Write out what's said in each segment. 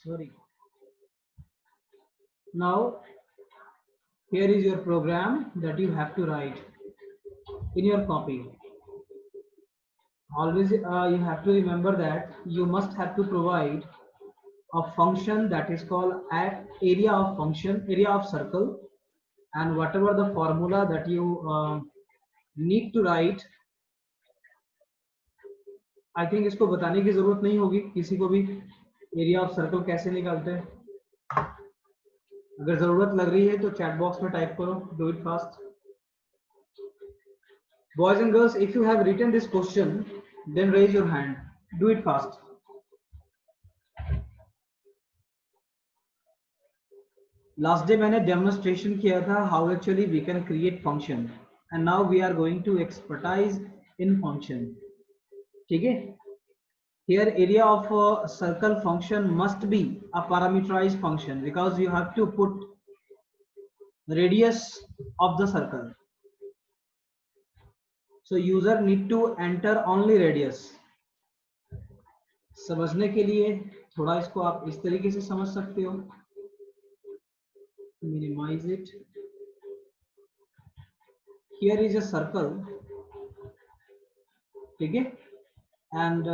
Sorry. Now here is your program that you have to write in your copy. Always you have to remember that you must have to provide a function that is called area of function, area of circle, and whatever the formula that you need to write. I think इसको बताने की जरूरत नहीं होगी किसी को भी area of circle कैसे निकालते हैं. अगर जरूरत लग रही है तो चैट बॉक्स में टाइप करो. Do it fast. Boys and girls, if you have written this question, then raise your hand. Do it fast. Last day मैंने demonstration किया था how actually we can create function, and now we are going to expertise in function. ठीक है. Here area of a circle function must be a parameterized function because you have to put radius of the circle. So user need to enter only radius. समझने के लिए थोड़ा इसको आप इस तरीके से समझ सकते हो. Minimize it. Here is a circle. ठीक है. And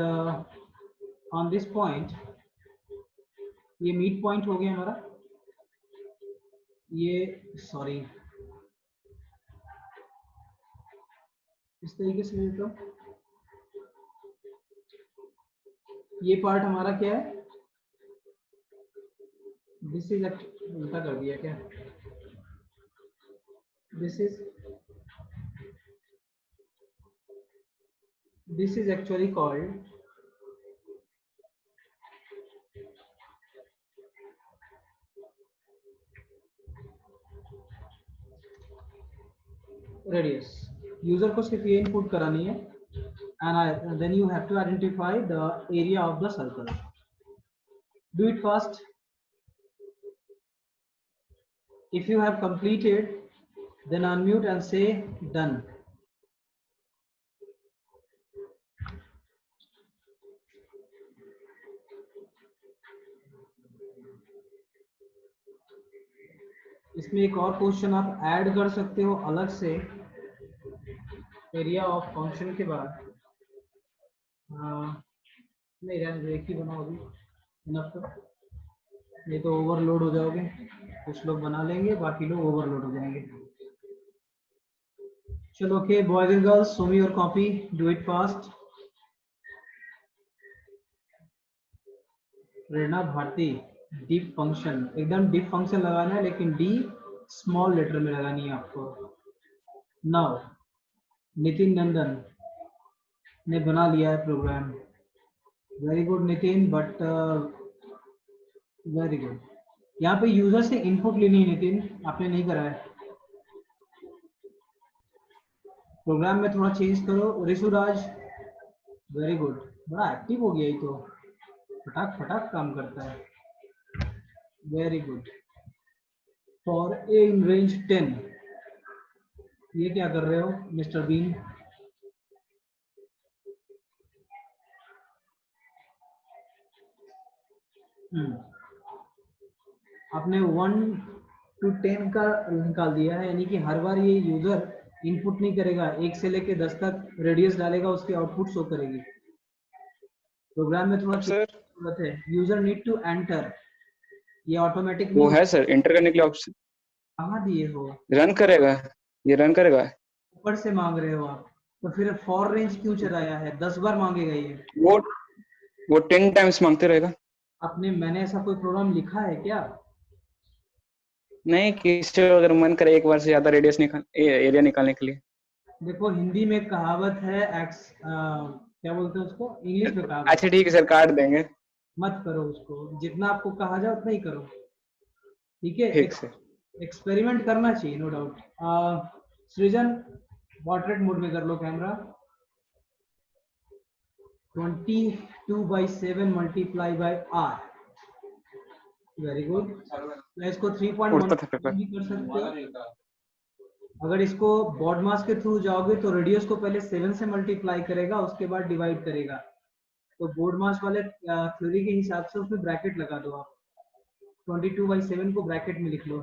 on this point, ये मीड पॉइंट हो गया हमारा. ये सॉरी इस तरीके से लेता हूं. ये पार्ट हमारा क्या है? दिस इज उल्टा कर दिया क्या? This is actually called radius. User को सिर्फ ये इनपुट करानी है, and then you have to identify the area of the circle. Do it fast. If you have completed, then unmute and say done. इसमें एक और क्वेश्चन आप add कर सकते हो अलग से एरिया ऑफ फंक्शन के बाद. नहीं रहने एक ही बनाओ अभी, इनफ. नहीं तो ओवरलोड हो जाओगे. कुछ लोग बना लेंगे, बाकी लोग ओवरलोड हो जाएंगे. चलो okay boys and girls, show me your copy. Do it fast. Prerna Bharti, deep function, एकदम डीप फंक्शन लगाना है, लेकिन डी स्मॉल लेटर में लगानी है आपको. नाउ नितिन नंदन ने बना लिया है program. Very good Nitin, but very good. यहाँ पे यूजर से इनपुट लेनी है नितिन, आपने नहीं करा है. प्रोग्राम में थोड़ा चेंज करो. ऋषुराज, वेरी गुड, बड़ा एक्टिव हो गया. ये तो फटाक फटाक काम करता है. Very good. For a in range 10, ये क्या कर रहे हो मिस्टर बीन? आपने 1 to 10 का निकाल दिया है, यानी कि हर बार ये यूजर इनपुट नहीं करेगा. 1 से लेके 10 तक रेडियस डालेगा, उसकी आउटपुट शो करेगी. प्रोग्राम में थोड़ा जरूरत है. User need to enter. ये ऑटोमेटिक वो है सर, एंटर करने के लिए ऑप्शन कहाँ दिए हो? रन करेगा, ये रन करेगा. ऊपर से मांग रहे हो आप, तो फिर फॉर रेंज क्यों चलाया है? 10 बार मांगेगा ये. वो 10 टाइम्स मांगते रहेगा. आपने, मैंने ऐसा कोई प्रोग्राम लिखा है क्या? नहीं, किसी अगर मन करे एक बार से ज्यादा रेडियस एरिया निकालने के लिए. देखो हिंदी में कहावत है, क्या बोलते हैं उसको, इंग्लिश में कहावत. अच्छा ठीक है सर, काट देंगे. मत करो उसको, जितना आपको कहा जाए उतना ही करो. ठीक है. ठीक सर. एक्सपेरिमेंट करना चाहिए, no doubt. Srijan, portrait mode में कर लो camera. 22/7 multiply by R. Very good. मैं इसको 3.1 भी कर सकते हो. अगर इसको बॉड मास के थ्रू जाओगे तो रेडियस को पहले 7 से मल्टीप्लाई करेगा, उसके बाद डिवाइड करेगा. तो बोर्ड मास वाले थ्योरी के हिसाब से उसमें ब्रैकेट लगा दो आप. 22/7 को ब्रैकेट में लिख लो,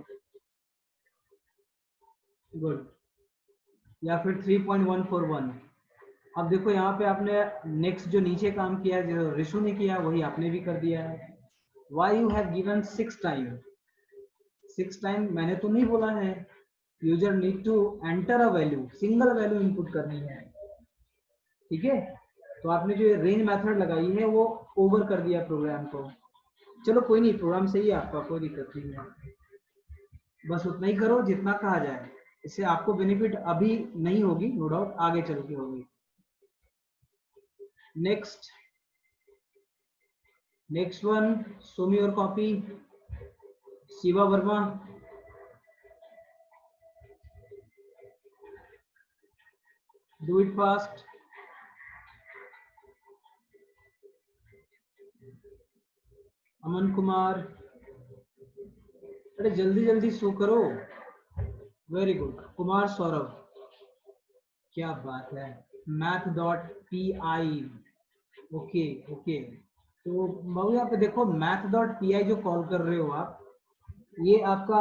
गुड, या फिर 3.141। अब देखो यहाँ पे आपने नेक्स्ट जो नीचे काम किया, जो ऋषु ने किया वही आपने भी कर दिया है। Why you have given 6 time, 6 time मैंने तो नहीं बोला है। User need to enter a value, single value input करनी है, ठीक है। तो आपने जो रेंज मेथड लगाई है वो ओवर कर दिया प्रोग्राम को। चलो कोई नहीं, प्रोग्राम सही है आपका, कोई दिक्कत नहीं है। बस उतना ही करो जितना कहा जाए, इससे आपको बेनिफिट अभी नहीं होगी, नो डाउट आगे चल के होगी। Next one, show me your copy, Shiva Verma. Do it fast. Aman Kumar, अरे जल्दी जल्दी शो करो। वेरी गुड, कुमार सौरभ, क्या बात है। math.pi, okay okay. तो बाबू यहाँ पे देखो, math.pi जो कॉल कर रहे हो आप, ये आपका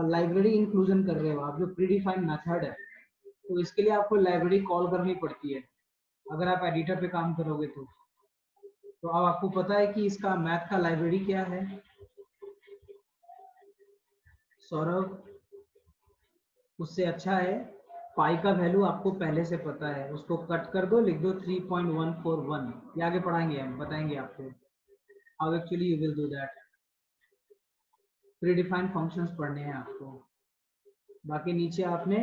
लाइब्रेरी इंक्लूजन कर रहे हो आप, जो प्रीडिफाइंड मेथड है। तो इसके लिए आपको लाइब्रेरी कॉल करनी पड़ती है अगर आप एडिटर पे काम करोगे तो। अब आपको पता है कि इसका मैथ का लाइब्रेरी क्या है सौरभ? उससे अच्छा है, पाई का वैल्यू आपको पहले से पता है, उसको कट कर दो, लिख दो 3.141। ये आगे पढ़ाएंगे, हम बताएंगे आपको how actually you will do that. Predefined functions पढ़ने हैं आपको। बाकी नीचे आपने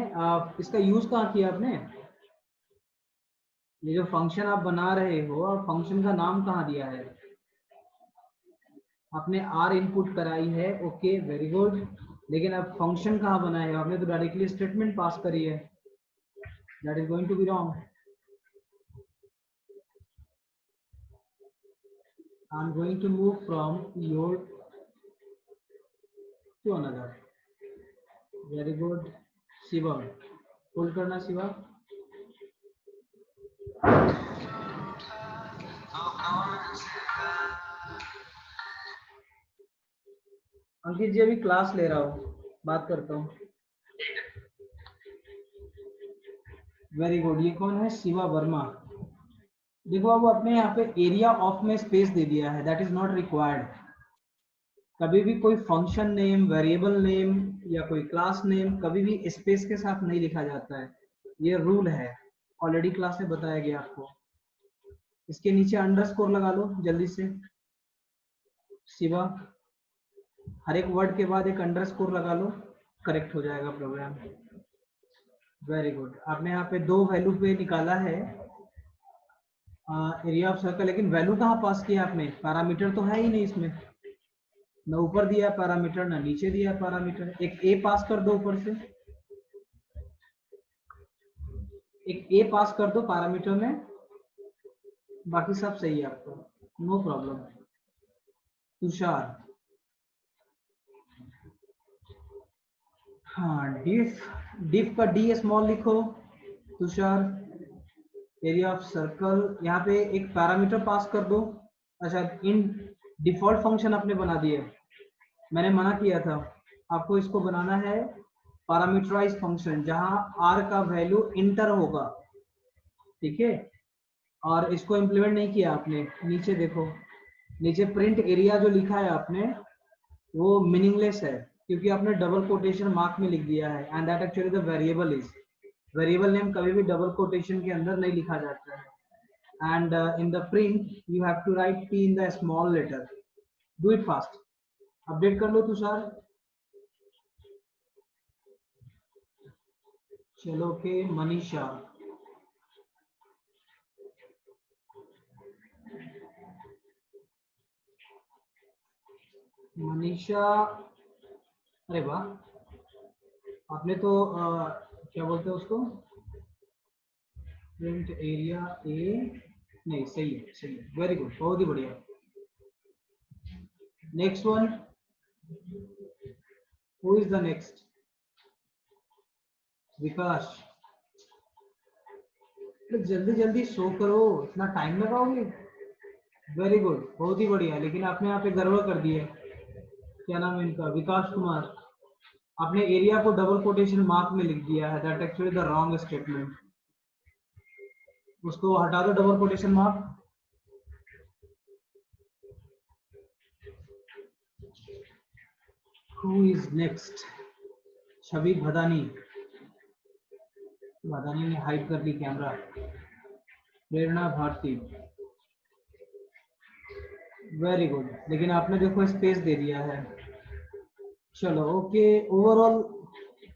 इसका यूज कहाँ किया आपने? ये जो फंक्शन आप बना रहे हो, फंक्शन का नाम कहाँ दिया है आपने? आर इनपुट कराई है, ओके वेरी गुड। लेकिन अब फंक्शन कहाँ बनाया है आपने? तो डायरेक्टली स्टेटमेंट पास करी है, that is going to be wrong. I am going to move from your to another. Very good Shiva, hold करना शिवा। अंकित जी अभी क्लास ले रहा हूँ, बात करता हूँ। वेरी गुड, ये कौन है? शिवा वर्मा। देखो अब अपने यहाँ पे एरिया ऑफ में स्पेस दे दिया है, दैट इज नॉट रिक्वायर्ड। कभी भी कोई फंक्शन नेम, वेरिएबल नेम या कोई क्लास नेम कभी भी स्पेस के साथ नहीं लिखा जाता है, ये रूल है, ऑलरेडी क्लास में बताया गया आपको। इसके नीचे अंडरस्कोर लगा लो जल्दी से शिवा, हर एक वर्ड के बाद एक अंडरस्कोर लगा लो, करेक्ट हो जाएगा प्रोग्राम। वेरी गुड, आपने यहाँ पे 2 वैल्यू पे निकाला है एरिया ऑफ सर्कल, लेकिन वैल्यू कहाँ पास किया आपने? पैरामीटर तो है ही नहीं इसमें, न ऊपर दिया है पैरामीटर ना नीचे दिया है पैरामीटर। एक ए पास कर दो ऊपर से, एक ए पास कर दो पैरामीटर में, बाकी सब सही है आपको, नो प्रॉब्लम। तुषार, हाँ डिफ का डी स्मॉल लिखो तुषार। एरिया ऑफ सर्कल, यहाँ पे एक पैरामीटर पास कर दो। अच्छा, इन डिफॉल्ट फंक्शन आपने बना दिए, मैंने मना किया था आपको इसको बनाना है पैरामीटराइज फंक्शन, जहां आर का वैल्यू इंटर होगा, ठीक है। और इसको इम्प्लीमेंट नहीं किया आपने, नीचे देखो, नीचे प्रिंट एरिया जो लिखा है आपने वो मीनिंगलेस है, क्योंकि आपने डबल कोटेशन मार्क में लिख दिया है, and that actually the variable is, variable name कभी भी डबल कोटेशन के अंदर नहीं लिखा जाता है। And in the print you have to write p in the small letter. Do it fast, update कर लो तुषार। चलो ओके, मनीषा, मनीषा, अरे वाह, आपने तो क्या बोलते हैं उसको, प्रिंट एरिया ए, नहीं सही है सही है, वेरी गुड, बहुत ही बढ़िया। Next one, who is the next? Vikas, जल्दी जल्दी शो करो, इतना टाइम लगाओगे? वेरी गुड, बहुत ही बढ़िया, लेकिन आपने यहाँ पे गड़बड़ कर दी है। क्या नाम है इनका, विकास कुमार, आपने एरिया को डबल कोटेशन मार्क में लिख दिया है, that actually the wrong statement, उसको हटा दो double quotation mark. Who is next? Chhavi Bhadani, Bhadani ने हाइड कर ली camera. Prerna Bharti, very good, लेकिन आपने देखो स्पेस दे दिया है। चलो ओके, ओवरऑल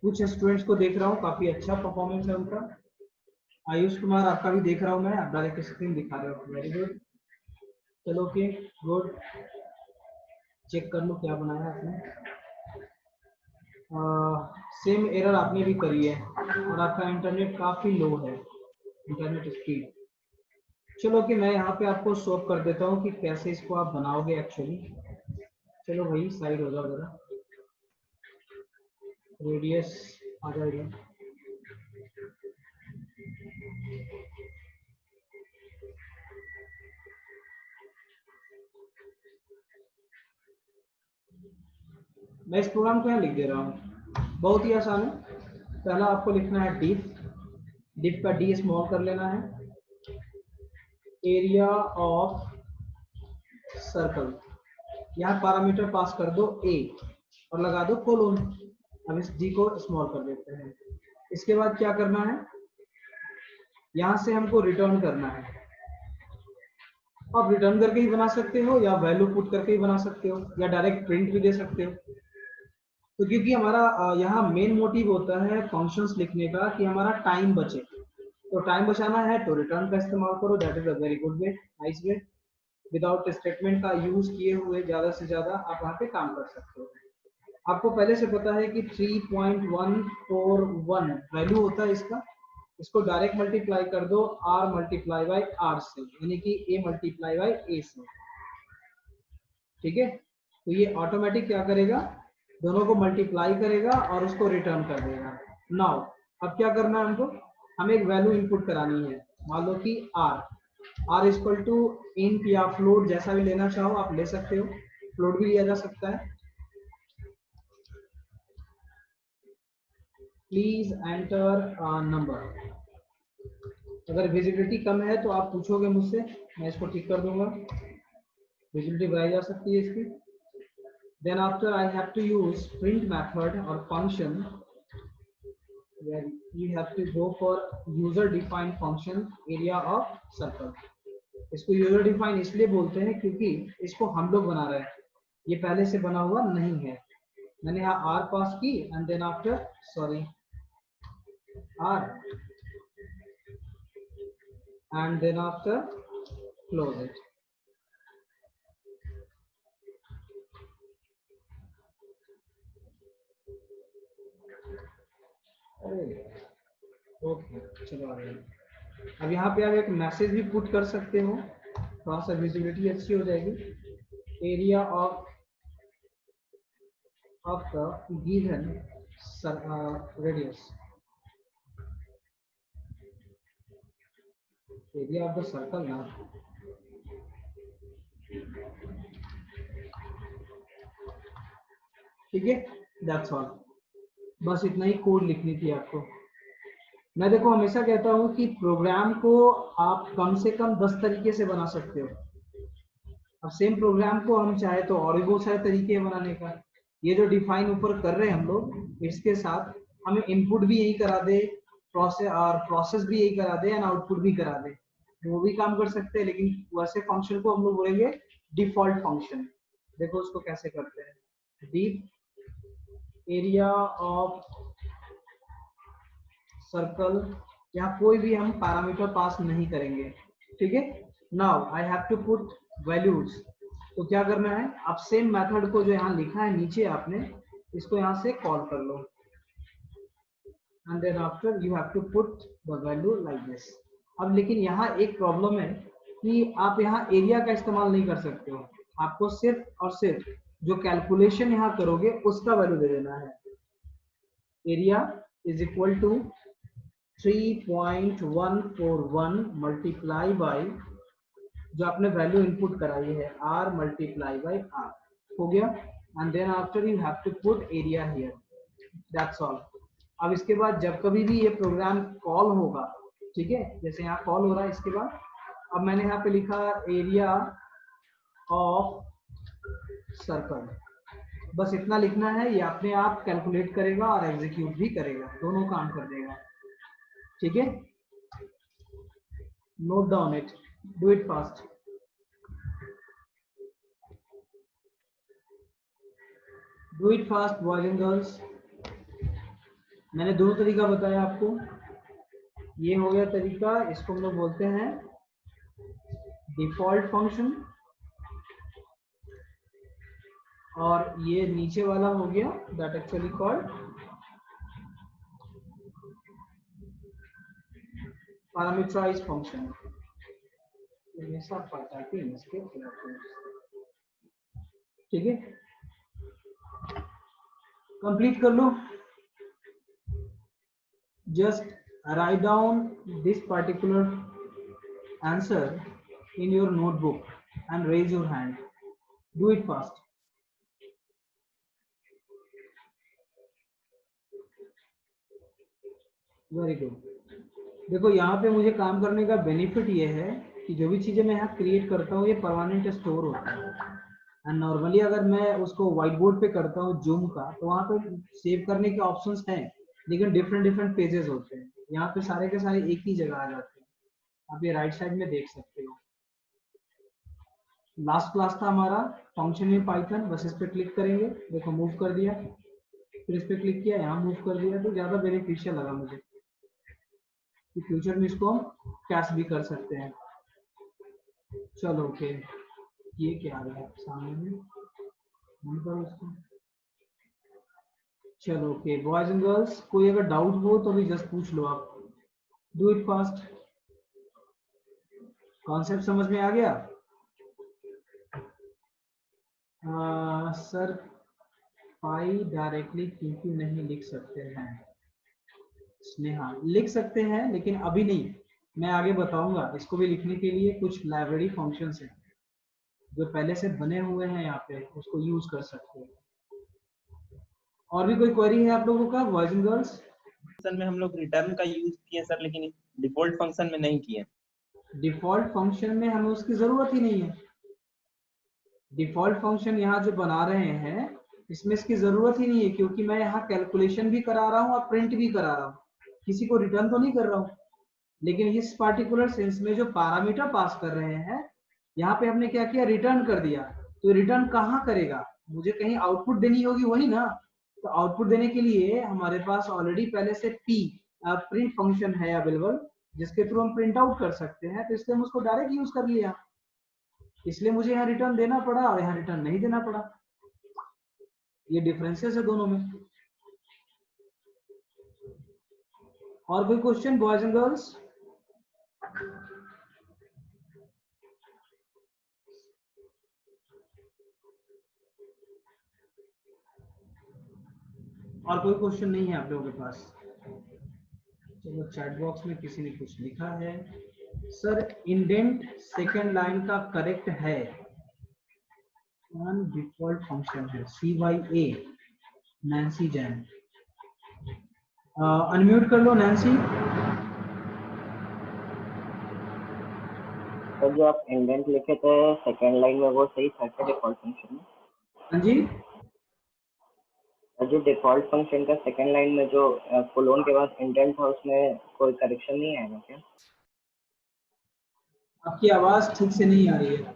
कुछ स्टूडेंट्स को देख रहा हूँ काफी अच्छा परफॉर्मेंस है उनका। आयुष कुमार आपका भी देख रहा हूँ मैं, आप डायरेक्ट स्क्रीन दिखा रहे हो, वेरी गुड। चलो ओके गुड, चेक कर लो क्या बनाया आपने। सेम एरर आपने भी करी है और आपका इंटरनेट काफी लो है, इंटरनेट स्पीड। चलो कि मैं यहाँ पे आपको शो कर देता हूँ कि कैसे इसको आप बनाओगे एक्चुअली। चलो भाई साइड हो जाओ जरा, रेडियस आ जाएगा। मैं इस प्रोग्राम को यहाँ लिख दे रहा हूँ, बहुत ही आसान है। पहला आपको लिखना है डिफ, डिफ का डी स्मॉल कर लेना है, एरिया ऑफ सर्कल, यहाँ पैरामीटर पास कर दो ए और लगा दो कोलोन। अब इस डी को स्मॉल कर देते हैं। इसके बाद क्या करना है, यहाँ से हमको रिटर्न करना है। आप रिटर्न करके ही बना सकते हो या वैल्यू पुट करके ही बना सकते हो या डायरेक्ट प्रिंट भी दे सकते हो। तो क्योंकि हमारा यहाँ मेन मोटिव होता है फंक्शंस लिखने का कि हमारा टाइम बचे, तो टाइम बचाना है तो रिटर्न का इस्तेमाल करो, that is a very good way, nice way. Without statement का यूज किए हुए ज्यादा से ज्यादा आप वहाँ पे काम कर सकते हो। आपको पहले से पता है कि 3.141 वैल्यू होता है इसका, इसको डायरेक्ट मल्टीप्लाई कर दो r मल्टीप्लाई बाई r से, यानी कि a मल्टीप्लाई बाई a से, ठीक है। तो ये ऑटोमेटिक क्या करेगा, दोनों को मल्टीप्लाई करेगा और उसको रिटर्न कर देगा। नाउ अब क्या करना है हमको, हमें एक वैल्यू इनपुट करानी है, मान लो कि r इक्वल टू इंट या फ्लोट, जैसा भी लेना चाहो आप ले सकते हो, फ्लोट भी लिया जा सकता है। Please enter number. अगर विजिबिलिटी कम है तो आप पूछोगे मुझसे, मैं इसको ठीक कर दूंगा, विजिबिलिटी बढ़ाई जा सकती है इसकी। Then after I have to use print method or function where you have to go for user defined function area of circle। इसको यूजर डिफाइन इसलिए बोलते हैं क्योंकि इसको हम लोग बना रहे हैं, ये पहले से बना हुआ नहीं है। मैंने यहाँ r पास की and then after sorry r and then after close it। Okay चलो आ गया। अब यहाँ पे आप एक मैसेज भी पुट कर सकते हो, थोड़ा सा विजिबिलिटी अच्छी हो जाएगी। Area of the given radius, area of the circle ना, ठीक है, दैट्स ऑल। बस इतना ही कोड लिखनी थी आपको। मैं देखो हमेशा कहता हूँ कि प्रोग्राम को आप कम से कम 10 तरीके से बना सकते हो। अब सेम प्रोग्राम को हम चाहे तो और भी बहुत सारे तरीके हैं बनाने का। ये जो डिफाइन ऊपर कर रहे हैं हम लोग, इसके साथ हमें इनपुट भी यही करा दे, प्रोसेस भी यही करा दे एंड आउटपुट भी करा दे, वो भी काम कर सकते हैं। लेकिन वैसे फंक्शन को हम लोग बोलेंगे डिफॉल्ट फंक्शन। देखो उसको कैसे करते हैं, डीप एरिया ऑफ सर्कल, यहाँ कोई भी हम पैरामीटर पास नहीं करेंगे, ठीक है। Now I have to put values, तो क्या करना है, आप सेम मेथड को जो यहाँ लिखा है नीचे आपने, इसको यहाँ से कॉल कर लो and then after you have to put the value like this. अब लेकिन यहाँ एक प्रॉब्लम है कि आप यहाँ एरिया का इस्तेमाल नहीं कर सकते हो, आपको सिर्फ और सिर्फ जो कैलकुलेशन यहाँ करोगे उसका वैल्यू दे देना है। Area is equal to 3.141 multiply by जो आपने वैल्यू इनपुट कराई है r मल्टीप्लाई बाई r। हो गया, and then after you have to put area here, that's all. अब इसके बाद जब कभी भी ये प्रोग्राम कॉल होगा, ठीक है, जैसे यहाँ कॉल हो रहा है, इसके बाद अब मैंने यहाँ पे लिखा एरिया ऑफ सर्कल, बस इतना लिखना है, ये अपने आप कैलकुलेट करेगा और एग्जीक्यूट भी करेगा, दोनों काम कर देगा, ठीक है। Note down it, do it fast. Do it fast boys and girls. मैंने दोनों तरीका बताया आपको, ये हो गया तरीका, इसको हम लोग बोलते हैं डिफॉल्ट फंक्शन, और ये नीचे वाला हो गया that actually called parameterized function. ठीक है, कंप्लीट कर लो। Just write down this particular answer in your notebook and raise your hand. Do it fast. Very good. देखो यहाँ पे मुझे काम करने का बेनिफिट ये है कि जो भी चीजें मैं यहाँ क्रिएट करता हूँ ये परमानेंट स्टोर होता है, एंड नॉर्मली अगर मैं उसको व्हाइट बोर्ड पे करता हूँ जूम का, तो वहाँ पे सेव करने के ऑप्शंस हैं, लेकिन डिफरेंट पेजेस होते हैं। यहाँ पे सारे के सारे एक ही जगह आ जाते हैं, आप ये राइट साइड में देख सकते हो। लास्ट क्लास था हमारा फंक्शन इन पाइथन, बस इस पे क्लिक करेंगे, देखो मूव कर दिया, फिर इस पे क्लिक किया, यहाँ मूव कर दिया, तो ज्यादा बेनिफिशियल लगा मुझे कि फ्यूचर में इसको हम कैश भी कर सकते हैं। चलो ओके, ये क्या आ रहा है सामने में, उसको। चलो ओके बॉयज एंड गर्ल्स, कोई अगर डाउट हो तो भी जस्ट पूछ लो आप। Do it fast. कॉन्सेप्ट समझ में आ गया? सर पाई डायरेक्टली क्योंकि नहीं लिख सकते हैं? स्नेहा, लिख सकते हैं लेकिन अभी नहीं, मैं आगे बताऊंगा। इसको भी लिखने के लिए कुछ लाइब्रेरी फंक्शंस हैं जो पहले से बने हुए हैं, यहाँ पे उसको यूज कर सकते हैं। और भी कोई क्वेरी है आप लोगों का बॉयज एंड गर्ल्स? फंक्शन में हम लोग रिटर्न का यूज किए सर, लेकिन डिफॉल्ट फंक्शन में नहीं किए। डिफॉल्ट फंक्शन में हमें उसकी जरूरत ही नहीं है। डिफॉल्ट फंक्शन यहाँ जो बना रहे हैं इसमें इसकी जरूरत ही नहीं है, क्योंकि मैं यहाँ कैलकुलेशन भी करा रहा हूँ और प्रिंट भी करा रहा हूँ, किसी को रिटर्न तो नहीं कर रहा हूँ। लेकिन इस पार्टिकुलर सेंस में जो पैरामीटर पास कर रहे हैं, यहाँ पे हमने क्या किया, रिटर्न कर दिया। तो रिटर्न कहाँ करेगा, मुझे कहीं आउटपुट देनी होगी, वही ना। तो आउटपुट देने के लिए हमारे पास ऑलरेडी पहले से प्रिंट फंक्शन है अवेलेबल, जिसके थ्रू हम प्रिंट आउट कर सकते हैं, तो इसलिए हम उसको डायरेक्ट यूज कर लिया। इसलिए मुझे यहाँ रिटर्न देना पड़ा और यहाँ रिटर्न नहीं देना पड़ा। ये डिफरेंसेस है दोनों में। और कोई क्वेश्चन बॉयज एंड गर्ल्स? और कोई क्वेश्चन नहीं है आप लोगों के पास? चलो चैट बॉक्स में किसी ने कुछ लिखा है, सर इंडेंट सेकंड लाइन का करेक्ट है, डिफॉल्ट फंक्शन है CYA। नैन्सी जैन, अनम्यूट कर लो नैन्सी। सर जो आप इंडेंट लिखे थे सेकेंड लाइन में, वो सही था क्या डिफॉल्ट फंक्शन में? हाँ जी, और जो डिफॉल्ट फंक्शन का सेकेंड लाइन में जो कोलोन के बाद इंडेंट था, उसमें कोई करेक्शन नहीं आएगा क्या? आपकी आवाज ठीक से नहीं आ रही है।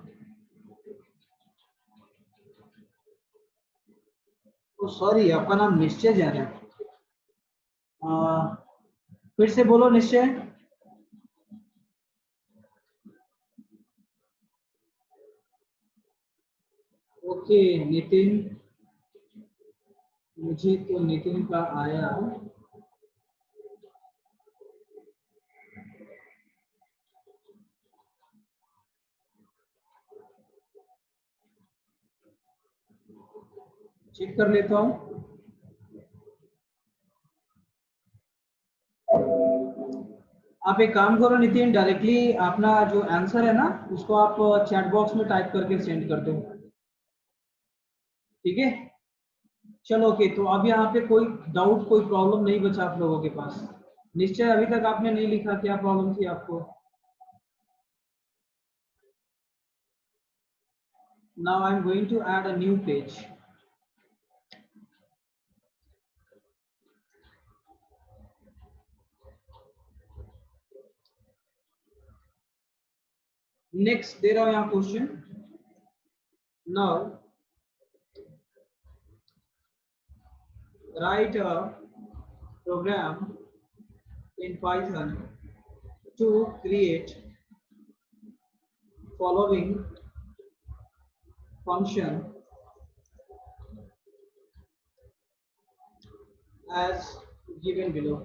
तो सॉरी, आपका नाम निश्चय जैन है? फिर से बोलो निश्चय। ओके नितिन, मुझे तो नितिन का आया। चेक कर लेता हूँ। आप एक काम करो नितिन, डायरेक्टली अपना जो आंसर है ना उसको आप चैट बॉक्स में टाइप करके सेंड कर दो। ठीक है, चलो ओके। तो अब यहाँ पे कोई डाउट, कोई प्रॉब्लम नहीं बचा आप लोगों के पास? निश्चय अभी तक आपने नहीं लिखा, क्या प्रॉब्लम थी आपको? Now I am going to add a new page. Next दे रहा हूं यहाँ question. Now write a program in Python to create following function as given below।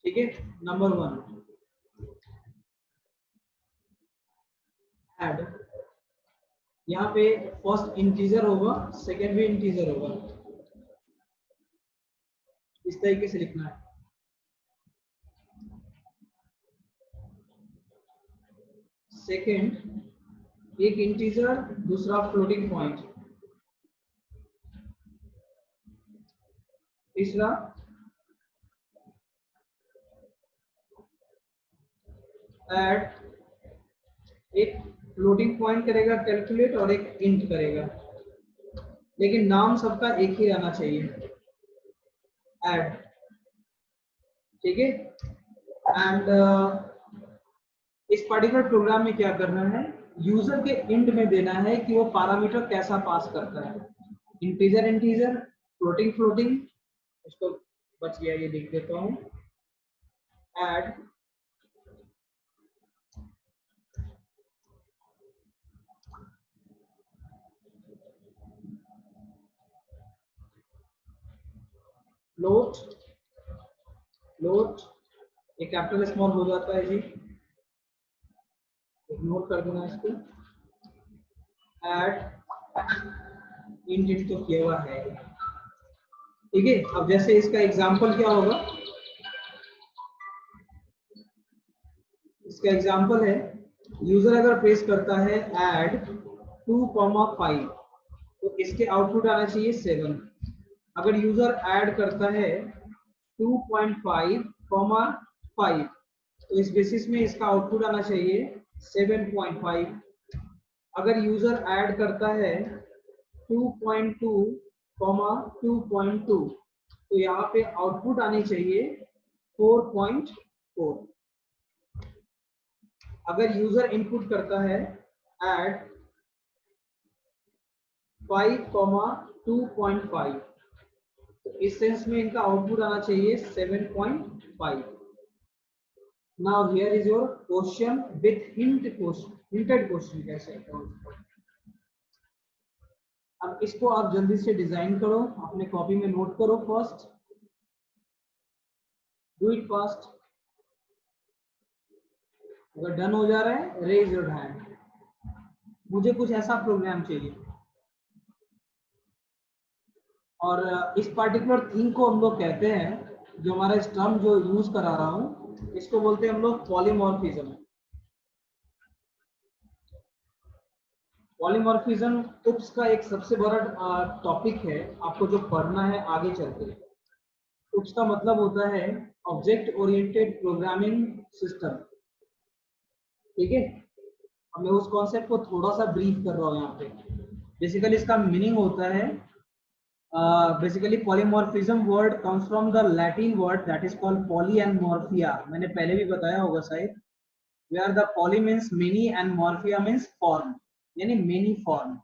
ठीक है, नंबर 1 ऐड, यहाँ पे फर्स्ट इंटीजर होगा, सेकेंड भी इंटीजर होगा, इस तरीके से लिखना है। सेकेंड एक इंटीजर, दूसरा फ्लोटिंग पॉइंट, तीसरा ऐड, एक फ्लोटिंग पॉइंट करेगा कैलकुलेट और एक इंट करेगा, लेकिन नाम सबका एक ही रहना चाहिए, ऐड। ठीक है, एंड इस पर्टिकुलर प्रोग्राम में क्या करना है, यूजर के इंड में देना है कि वो पैरामीटर कैसा पास करता है, इंटीजर इंटीजर, फ्लोटिंग फ्लोटिंग। उसको बच गया, ये लिख देता हूं, ऐड फ्लोट, फ्लोट ये कैपिटल स्मॉल हो जाता है जी, इग्नोर कर देना इसको। ऐड इंट तो किया हुआ है, ठीक है। अब जैसे इसका एग्जांपल क्या होगा, इसका एग्जांपल है, यूजर अगर प्रेस करता है ऐड 2,5 तो इसके आउटपुट आना चाहिए 7। अगर यूजर ऐड करता है 2.5, तो इस बेसिस में इसका आउटपुट आना चाहिए 7.5। अगर यूजर ऐड करता है 2.2, 2.2 तो यहाँ पे आउटपुट आनी चाहिए 4.4। अगर यूजर इनपुट करता है ऐड 5,2.5 तो इस सेंस में इनका आउटपुट आना चाहिए 7.5। Now here is your question with hinted question कैसे। अब इसको आप जल्दी से डिजाइन करो, अपने कॉपी में नोट करो, फर्स्ट डू इट फास्ट। अगर डन हो जा रहा है रेज योर हैंड। मुझे कुछ ऐसा प्रोग्राम चाहिए, और इस पार्टिकुलर थिंग को हम लोग कहते हैं, जो हमारा स्टर्म जो यूज करा रहा हूं इसको बोलते हैं हम लोग पॉलीमॉर्फिज्म। पॉलीमॉर्फिज्म उप्स का एक सबसे बड़ा टॉपिक है, आपको जो पढ़ना है आगे चलते। उप्स का मतलब होता है ऑब्जेक्ट ओरिएंटेड प्रोग्रामिंग सिस्टम। ठीक है, अब मैं उस कॉन्सेप्ट को थोड़ा सा ब्रीफ कर रहा हूँ यहाँ पे। बेसिकली इसका मीनिंग होता है, basically polymorphism word comes from the Latin word that is called poly and morphia। मैंने पहले भी बताया होगा शायद, where the poly means many and morphia means form, यानी many form।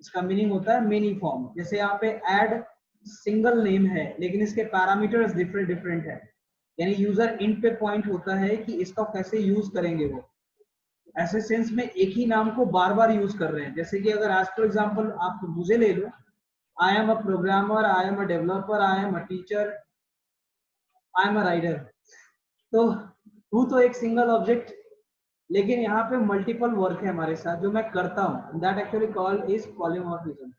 इसका मीनिंग होता है many form। जैसे यहाँ पे add सिंगल नेम है लेकिन इसके पैरामीटर्स डिफरेंट डिफरेंट है, यानी यूजर इन पे पॉइंट होता है कि इसका कैसे यूज करेंगे वो। ऐसे सेंस में एक ही नाम को बार बार यूज कर रहे हैं। जैसे कि अगर आज फॉर एग्जांपल आप मुझे ले लो, I am a programmer, I am a developer, I am a teacher, I am a writer। तो हूँ तो एक सिंगल ऑब्जेक्ट, लेकिन यहाँ पे मल्टीपल वर्क है हमारे साथ जो मैं करता हूँ, that actually called is polymorphism.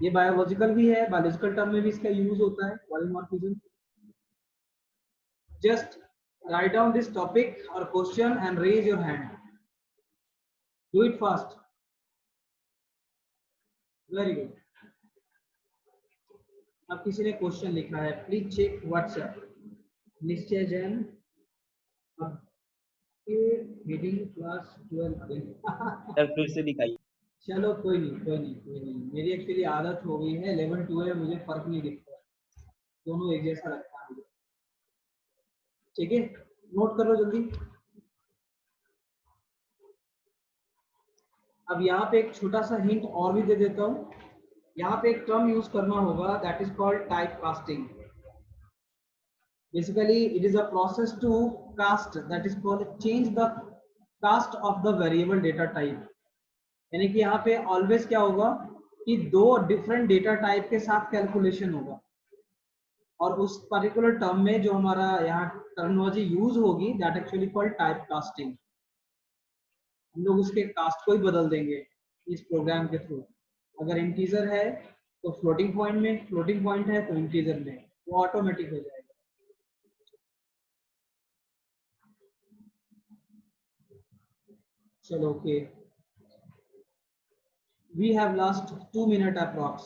ये बायोलॉजिकल भी है, बायोलॉजिकल टर्म में भी इसका यूज होता है polymorphism. Just write down this topic और question and raise your hand, do it fast. Very good. अब किसी ने क्वेश्चन लिखा है, प्लीज चेक व्हाट्सएप। निश्चय जैन, रीडिंग क्लास 12 सर फिर से दिखाइए। चलो कोई नहीं, कोई नहीं, कोई नहीं, मेरी एक्चुअली आदत हो गई है, 11 12 मुझे फर्क नहीं दिखता, दोनों एक जैसा लगता है मुझे। ठीक है, नोट कर लो जल्दी। अब यहाँ पे एक छोटा सा हिंट और भी दे देता हूँ। यहाँ पे एक टर्म यूज करना होगा, that is called type casting. Basically it is a process to cast, that is called change the cast of the variable data type. यानी कि यहाँ पे ऑलवेज क्या होगा कि दो डिफरेंट डेटा टाइप के साथ कैलकुलेशन होगा, और उस पर्टिकुलर टर्म में जो हमारा यहाँ टर्मिनोलॉजी यूज होगी, that actually called type casting. हम लोग उसके कास्ट को ही बदल देंगे इस प्रोग्राम के थ्रू। अगर इंटीजर है तो फ्लोटिंग पॉइंट में, फ्लोटिंग पॉइंट है तो इंटीजर में, वो ऑटोमेटिक हो जाएगा। चलो okay, we have last 2 minute approx.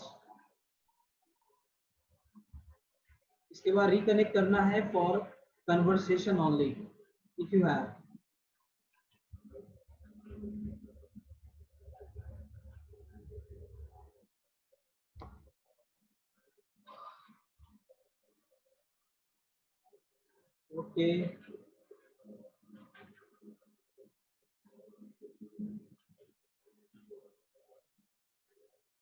इसके बाद रिकनेक्ट करना है for conversation only if you have. Okay